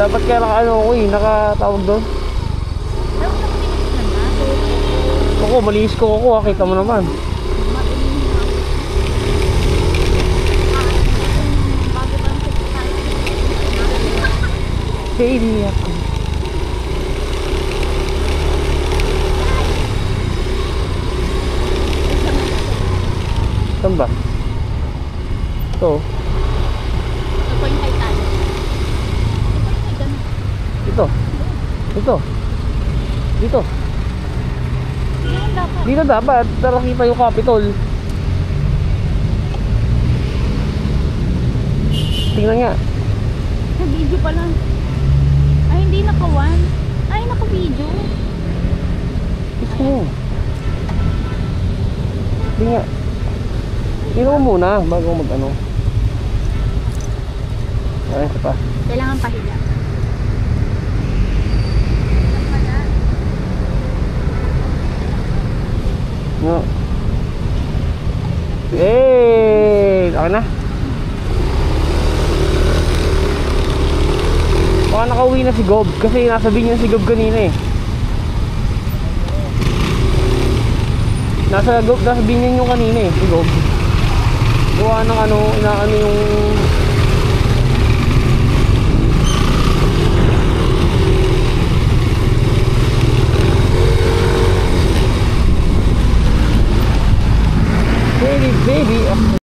Dapat kaya naka ano ko eh, nakatawag doon. Ako, malinis ko ako, kita mo naman. Baby ako. Saan ba? Ito. Ito po yung Titanic. Dito. Dito. Dito. Dito dapat. Tara kita yung Capitol. Tingnan nga. Nag-video pa lang. Ay, hindi naka-1. Ay, naka-video. Gusto mo. Hindi nga. Tingnan mo muna bago mag-ano. Ay, isa pa. Kailangan pahiga. No. Eh, okay na. Baka nakauwi na si Gob kasi nasa binyan si Gob kanina eh. Nasa binyan yung kanina eh, si Gob. Gawa ng ano, inaano yung